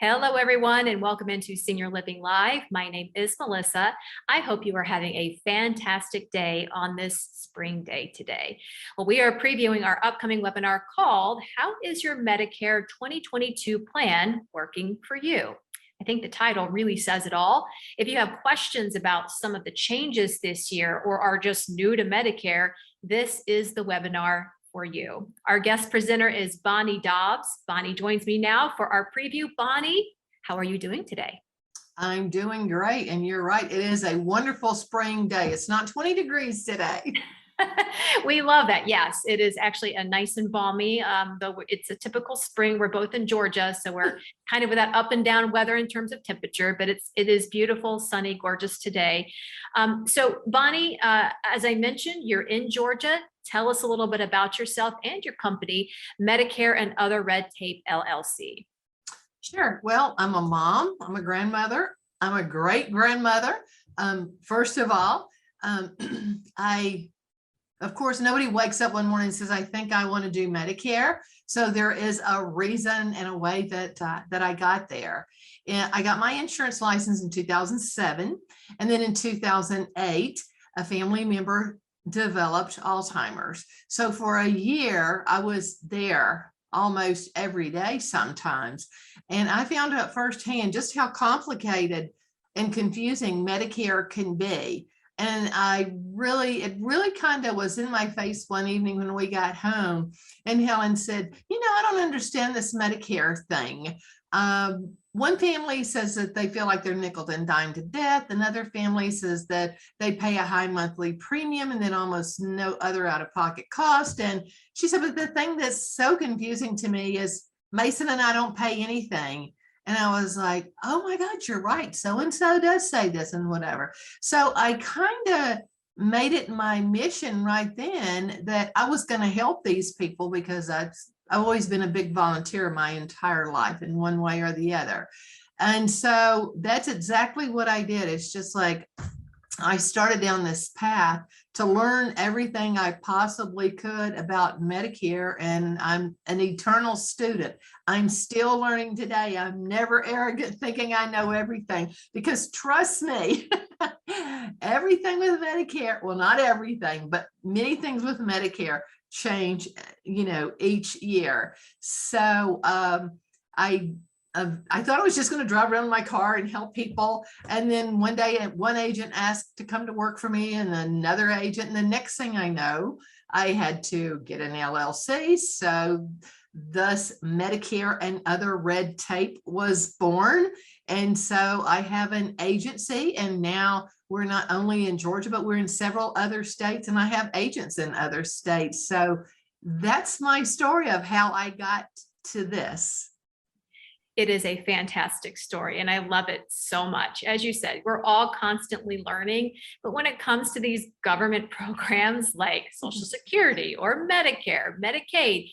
Hello, everyone, and welcome into Senior Living Live. My name is Melissa. I hope you are having a fantastic day on this spring day today. Well, we are previewing our upcoming webinar called How is Your Medicare 2022 Plan Working for You? I think the title really says it all. If you have questions about some of the changes this year or are just new to Medicare, this is the webinar for you. Our guest presenter is Bonnie Dobbs. Bonnie joins me now for our preview. Bonnie, how are you doing today? I'm doing great, and you're right. It is a wonderful spring day. It's not 20 degrees today. We love that. Yes, it is actually a nice and balmy, though it's a typical spring. We're both in Georgia, so we're kind of with that up and down weather in terms of temperature, but it is beautiful, sunny, gorgeous today. So Bonnie, as I mentioned, you're in Georgia. Tell us a little bit about yourself and your company, Medicare and Other Red Tape LLC. Sure. Well, I'm a mom. I'm a grandmother. I'm a great grandmother. First of all, of course, nobody wakes up one morning and says, I think I want to do Medicare. So there is a reason and a way that I got there. And I got my insurance license in 2007. And then in 2008, a family member developed Alzheimer's. So for a year, I was there almost every day sometimes. And I found out firsthand just how complicated and confusing Medicare can be. And it really kind of was in my face one evening when we got home, and Helen said, I don't understand this Medicare thing. One family says that they feel like they're nickel and dime to death. Another family says that they pay a high monthly premium and then almost no other out-of-pocket cost. And she said, but the thing that's so confusing to me is Mason and I don't pay anything. And I was like, oh my God, you're right. So-and-so does say this and whatever. So I kind of made it my mission right then that I was going to help these people because I've always been a big volunteer my entire life in one way or the other. And so that's exactly what I did. It's just like I started down this path to learn everything I possibly could about Medicare, and I'm an eternal student. I'm still learning today. I'm never arrogant thinking I know everything, because trust me, everything with Medicare, well, not everything, but many things with Medicare change, each year. So I thought I was just going to drive around in my car and help people. And then one day, one agent asked to come to work for me, and another agent. And the next thing I know, I had to get an LLC. So thus Medicare and Other Red Tape was born. And so I have an agency, and now we're not only in Georgia, but we're in several other states, and I have agents in other states. So that's my story of how I got to this. It is a fantastic story, and I love it so much. As you said, we're all constantly learning, but when it comes to these government programs like Social Security or Medicare, Medicaid,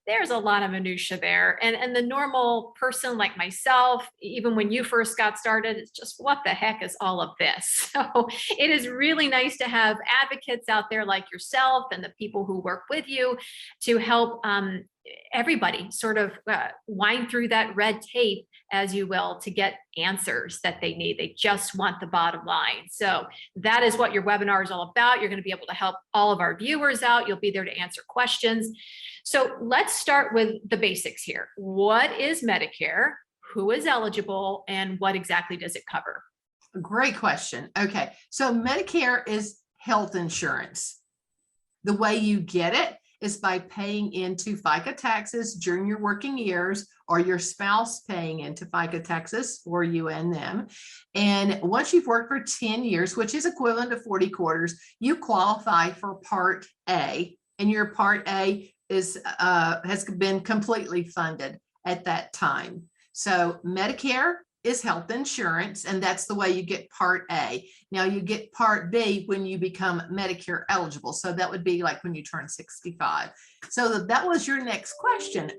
there's a lot of minutia there. And the normal person like myself, even when you first got started, it's just, what the heck is all of this? So it is really nice to have advocates out there like yourself and the people who work with you to help everybody sort of wind through that red tape, as you will, to get answers that they need. They just want the bottom line. So that is what your webinar is all about. You're going to be able to help all of our viewers out. You'll be there to answer questions. So let's start with the basics here. What is Medicare? Who is eligible? And what exactly does it cover? Great question. Okay, so Medicare is health insurance. The way you get it is by paying into FICA taxes during your working years, or your spouse paying into FICA taxes for you and them. And once you've worked for 10 years, which is equivalent to 40 quarters, you qualify for Part A, and your Part A has been completely funded at that time. So Medicare is health insurance, and that's the way you get Part A. Now you get Part B when you become Medicare eligible. So that would be like when you turn 65. So that was your next question.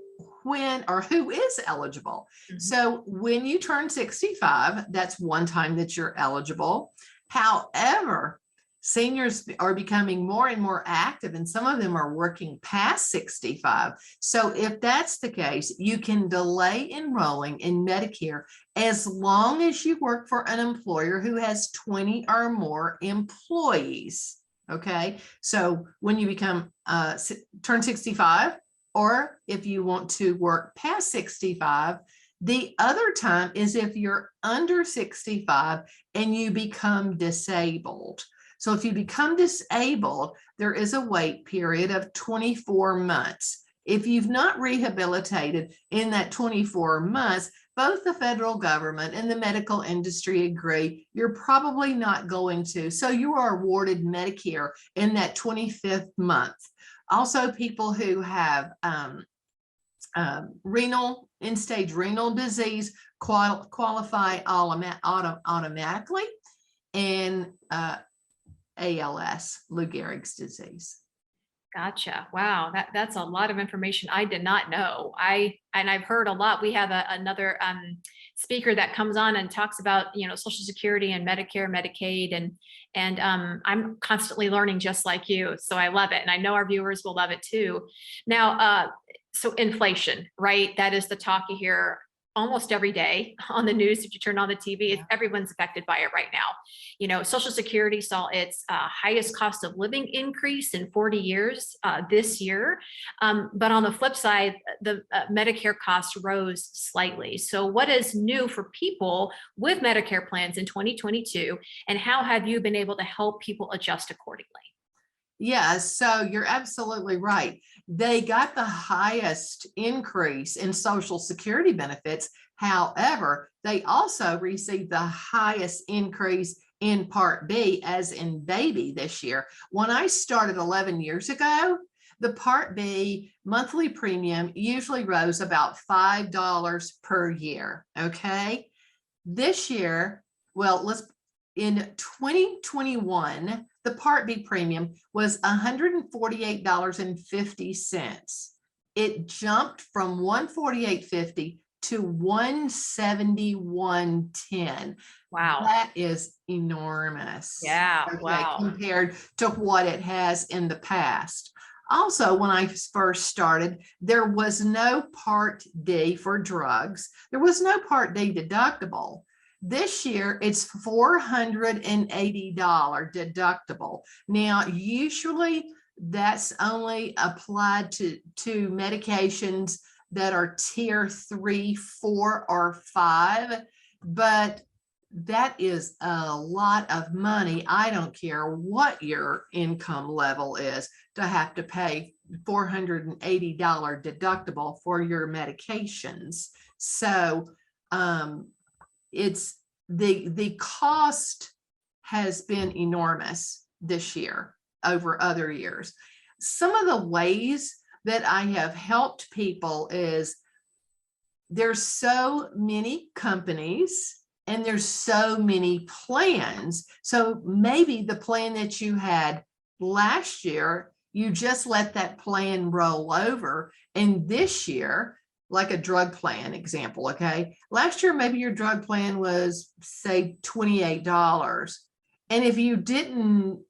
When or who is eligible? Mm-hmm. So when you turn 65, that's one time that you're eligible. However, Seniors are becoming more and more active, and some of them are working past 65. So if that's the case, you can delay enrolling in Medicare as long as you work for an employer who has 20 or more employees. Okay, so when you become turn 65, or if you want to work past 65, the other time is if you're under 65 and you become disabled. So if you become disabled, there is a wait period of 24 months. If you've not rehabilitated in that 24 months, both the federal government and the medical industry agree you're probably not going to. So you are awarded Medicare in that 25th month. Also, people who have end-stage renal disease qualify automatically, and ALS, Lou Gehrig's disease. Gotcha. Wow. That's a lot of information I did not know. I've heard a lot. We have another speaker that comes on and talks about, Social Security and Medicare, Medicaid, and I'm constantly learning just like you. So I love it. And I know our viewers will love it too. Now, so inflation, right? That is the talk you hear almost every day on the news. If you turn on the TV, everyone's affected by it right now. Social Security saw its highest cost of living increase in 40 years this year. But on the flip side, the Medicare costs rose slightly. So what is new for people with Medicare plans in 2022? And how have you been able to help people adjust accordingly? Yeah, so you're absolutely right. They got the highest increase in Social Security benefits. However, they also received the highest increase in Part B, as in baby, this year. When I started 11 years ago, the Part B monthly premium usually rose about $5 per year. Okay. This year, in 2021, the Part B premium was $148.50. It jumped from $148.50 to $171.10. Wow. That is enormous. Yeah. Okay, wow. compared to what it has in the past. Also, when I first started, there was no Part D for drugs. There was no Part D deductible. This year, it's $480 deductible. Now, usually that's only applied to medications that are tier 3, 4, or 5, but that is a lot of money. I don't care what your income level is to have to pay $480 deductible for your medications. So, it's the cost has been enormous this year over other years. Some of the ways that I have helped people is there's so many companies and there's so many plans. So maybe the plan that you had last year, you just let that plan roll over, and this year, like a drug plan example, okay? Last year, maybe your drug plan was, say, $28. And if you didn't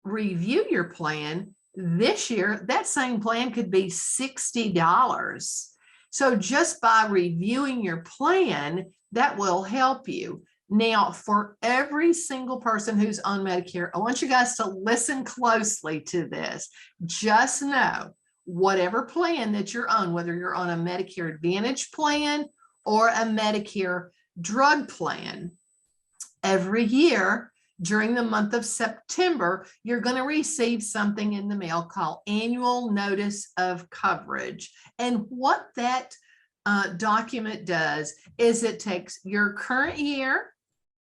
review your plan this year, that same plan could be $60. So just by reviewing your plan, that will help you. Now, for every single person who's on Medicare, I want you guys to listen closely to this. Just know, whatever plan that you're on, whether you're on a Medicare Advantage plan or a Medicare drug plan, every year during the month of September, you're going to receive something in the mail called Annual Notice of Coverage. And what that document does is it takes your current year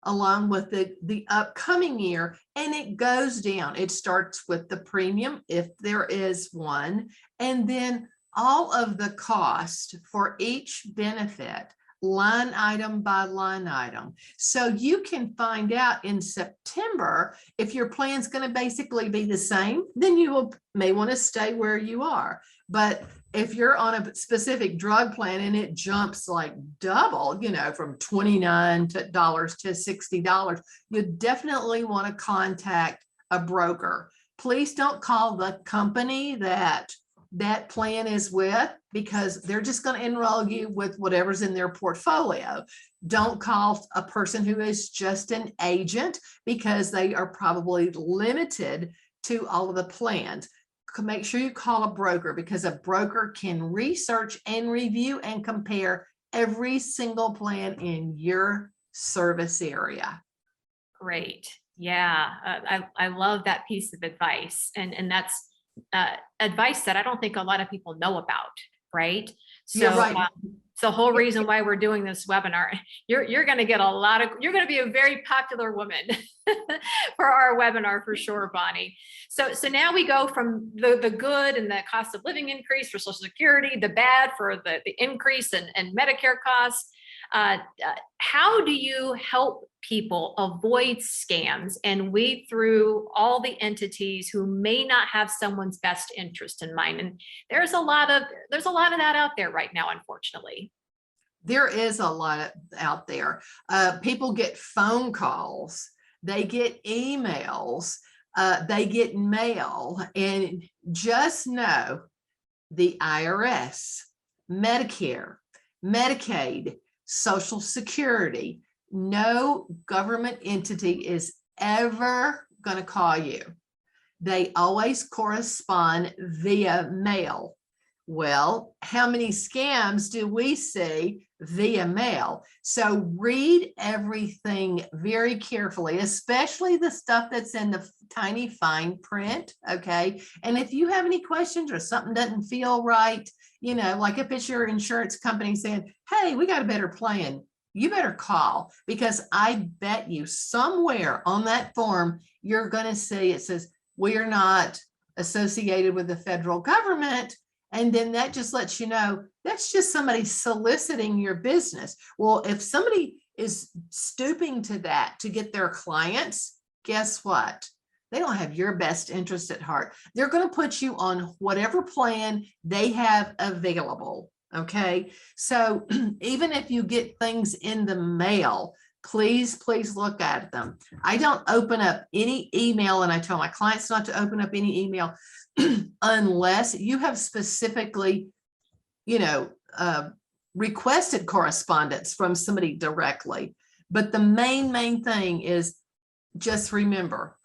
along with the upcoming year, and it goes down. It starts with the premium, if there is one, and then all of the cost for each benefit, line item by line item. So you can find out in September if your plan's going to basically be the same, then you may want to stay where you are. But if you're on a specific drug plan and it jumps like double, from $29 to $60, you definitely want to contact a broker. Please don't call the company that that plan is with, because they're just going to enroll you with whatever's in their portfolio. Don't call a person who is just an agent, because they are probably limited to all of the plans. Make sure you call a broker, because a broker can research and review and compare every single plan in your service area. Great. Yeah, I love that piece of advice. And that's advice that I don't think a lot of people know about, right? So You're right. it's the whole reason why we're doing this webinar. You're going to get you're going to be a very popular woman for our webinar for sure, Bonnie. So now we go from the good and the cost of living increase for Social Security, the bad for the increase and Medicare costs. How do you help people avoid scams and weed through all the entities who may not have someone's best interest in mind? And there's a lot of that out there right now, unfortunately. There is a lot out there. People get phone calls, they get emails, they get mail, and just know the IRS, Medicare, Medicaid, Social Security, no government entity is ever going to call you. They always correspond via mail. Well, how many scams do we see via mail? So read everything very carefully, especially the stuff that's in the tiny fine print, okay? And if you have any questions or something doesn't feel right, you know, like if it's your insurance company saying, hey, we got a better plan, you better call, because I bet you somewhere on that form, you're going to see it says, we are not associated with the federal government. And then that just lets you know that's just somebody soliciting your business. Well, if somebody is stooping to that to get their clients, guess what? They don't have your best interest at heart. They're going to put you on whatever plan they have available. Okay. So even if you get things in the mail, please look at them. I don't open up any email, and I tell my clients not to open up any email unless you have specifically, you know, requested correspondence from somebody directly. But the main thing is just remember,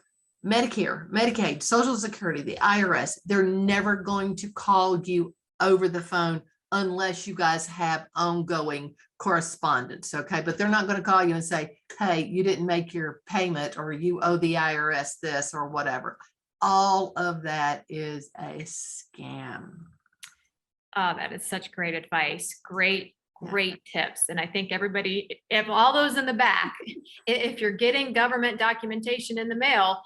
Medicare, Medicaid, Social Security, the IRS, they're never going to call you over the phone unless you guys have ongoing correspondence, okay? But they're not going to call you and say, hey, you didn't make your payment, or you owe the IRS this or whatever. All of that is a scam. Oh, that is such great advice. Great tips. And I think everybody, if all those in the back, if you're getting government documentation in the mail,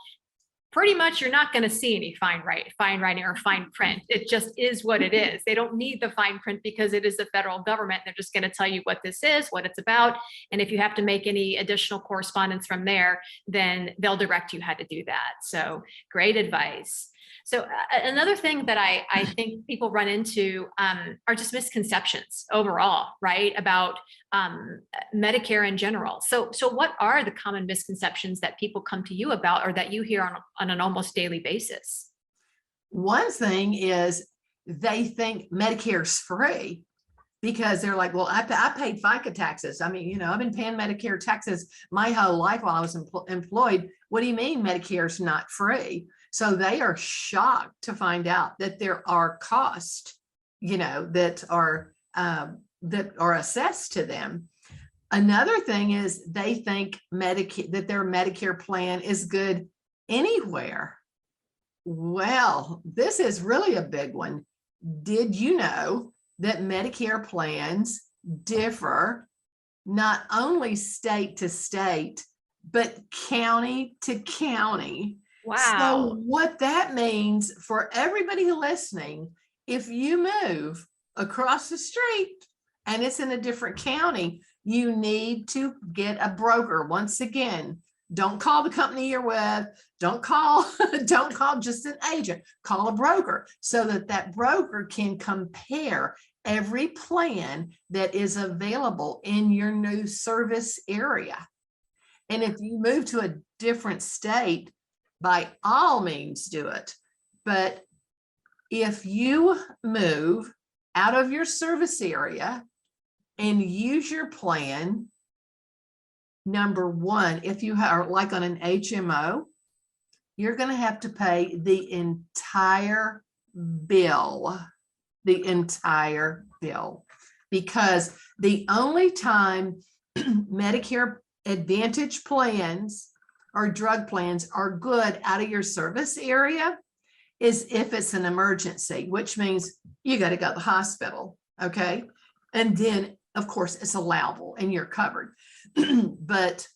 pretty much you're not going to see any fine writing or fine print. It just is what it is. They don't need the fine print because it is the federal government. They're just going to tell you what this is, what it's about. And if you have to make any additional correspondence from there, then they'll direct you how to do that. So great advice. So another thing that I think people run into are just misconceptions overall, right, about Medicare in general. So what are the common misconceptions that people come to you about, or that you hear on an almost daily basis? One thing is they think Medicare's free, because they're like, well, I paid FICA taxes. I mean, you know, I've been paying Medicare taxes my whole life while I was employed. What do you mean Medicare's not free? So they are shocked to find out that there are costs, you know, that are assessed to them. Another thing is they think that their Medicare plan is good anywhere. Well, this is really a big one. Did you know that Medicare plans differ not only state to state, but county to county? Wow. So what that means for everybody listening, if you move across the street and it's in a different county, you need to get a broker. Once again, don't call the company you're with. Don't call just an agent. Call a broker, so that broker can compare every plan that is available in your new service area. And if you move to a different state, by all means do it. But if you move out of your service area and use your plan, number one, if you are like on an HMO, you're going to have to pay the entire bill, because the only time Medicare Advantage plans or drug plans are good out of your service area is if it's an emergency, which means you got to go to the hospital. Okay. And then of course it's allowable and you're covered. But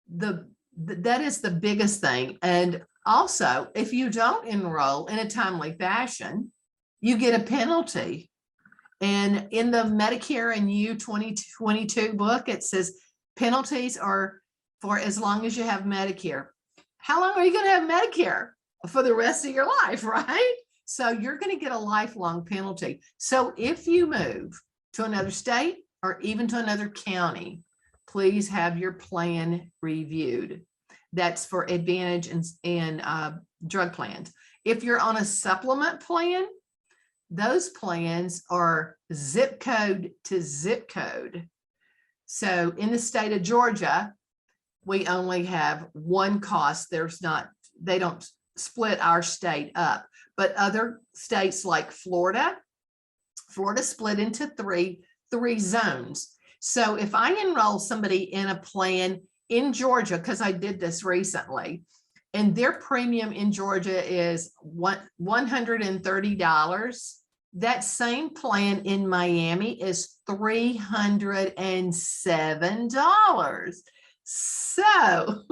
that is the biggest thing. And also, if you don't enroll in a timely fashion, you get a penalty. And in the Medicare and You 2022 book, it says penalties are for as long as you have Medicare. How long are you going to have Medicare? For the rest of your life, right? So you're going to get a lifelong penalty. So if you move to another state or even to another county, please have your plan reviewed. That's for Advantage and drug plans. If you're on a supplement plan, those plans are zip code to zip code. So in the state of Georgia, we only have one cost. They don't split our state up, but other states like Florida split into three zones. So if I enroll somebody in a plan in Georgia, because I did this recently, and their premium in Georgia is $130, that same plan in Miami is $307. So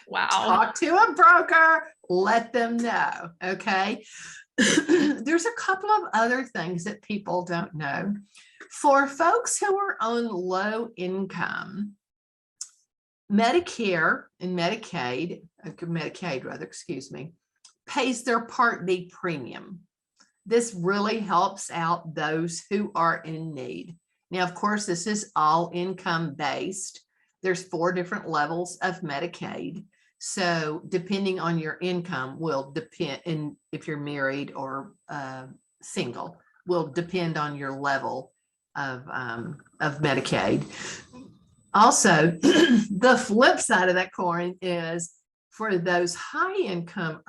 Wow. talk to a broker, let them know. Okay. There's a couple of other things that people don't know. For folks who are on low income, Medicare and Medicaid pays their Part B premium. This really helps out those who are in need. Now, of course, this is all income based. There's 4 different levels of Medicaid. So depending on your income will depend, and if you're married or single, will depend on your level of Medicaid. Also, the flip side of that coin is for those high income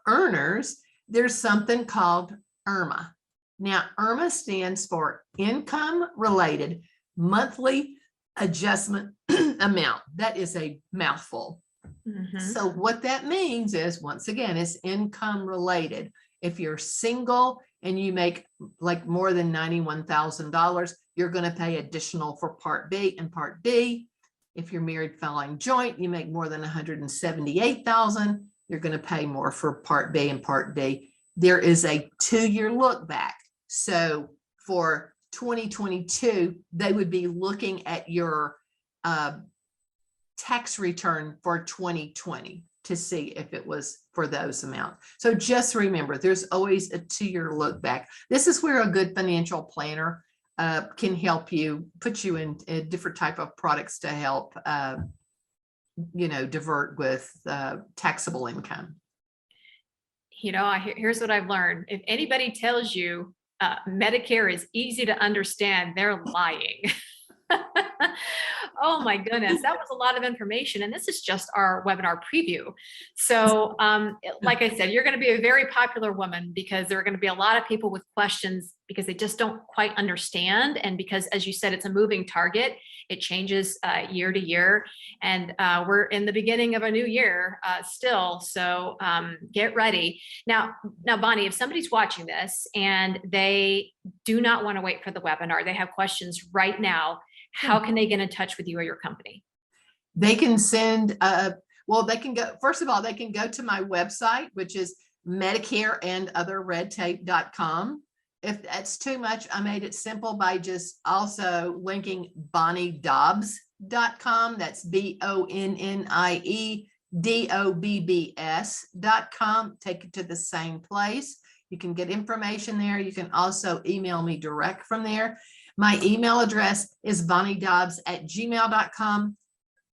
earners, there's something called IRMA. Now, IRMA stands for Income Related Monthly Adjustment Amount. That is a mouthful. Mm-hmm. So what that means is, once again, it's income related. If you're single and you make like more than $91,000, you're going to pay additional for Part B and Part D. If you're married filing joint, you make more than $178,000, you're going to pay more for Part B and Part D. There is a 2-year look back. So for 2022, they would be looking at your tax return for 2020 to see if it was for those amounts. So just remember, there's always a 2-year look back. This is where a good financial planner can help you, put you in a different type of products to help, divert with taxable income. Here's what I've learned. If anybody tells you Medicare is easy to understand, they're lying. Oh my goodness, that was a lot of information. And this is just our webinar preview. So like I said, you're going to be a very popular woman because there are going to be a lot of people with questions because they just don't quite understand. And because, as you said, it's a moving target. It changes year to year. And we're in the beginning of a new year still. So get ready. Now, Bonnie, if somebody's watching this and they do not want to wait for the webinar, they have questions right now, how can they get in touch with you or your company? They can send, they can go, first of all, they can go to my website, which is medicareandotherredtape.com. If that's too much, I made it simple by just also linking BonnieDobbs.com. That's BonnieDobbs.com. Take it to the same place. You can get information there. You can also email me direct from there. My email address is bonniedobbs@gmail.com.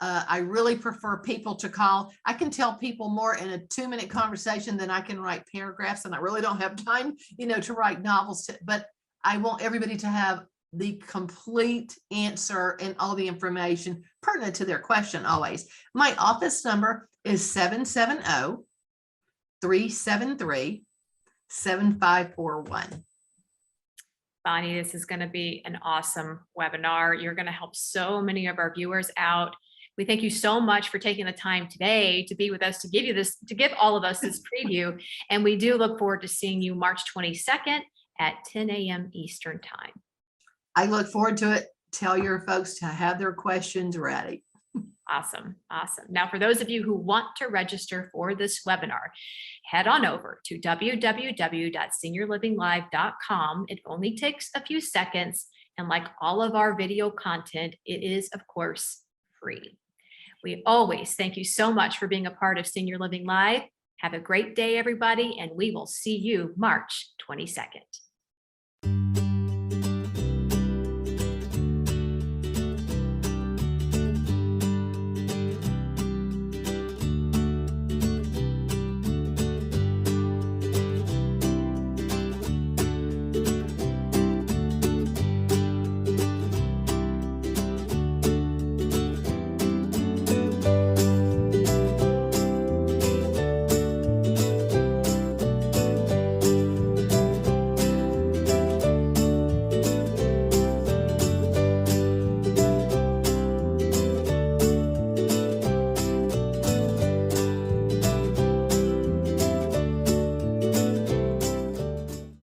I really prefer people to call. I can tell people more in a 2-minute conversation than I can write paragraphs, and I really don't have time, to write novels, but I want everybody to have the complete answer and all the information pertinent to their question always. My office number is 770-373-7541. Bonnie, this is going to be an awesome webinar. You're going to help so many of our viewers out. We thank you so much for taking the time today to be with us, to give all of us this preview. And we do look forward to seeing you March 22nd at 10 a.m. Eastern time. I look forward to it. Tell your folks to have their questions ready. Awesome. Awesome. Now, for those of you who want to register for this webinar, head on over to www.seniorlivinglive.com. It only takes a few seconds. And like all of our video content, it is, of course, free. We always thank you so much for being a part of Senior Living Live. Have a great day, everybody, and we will see you March 22nd.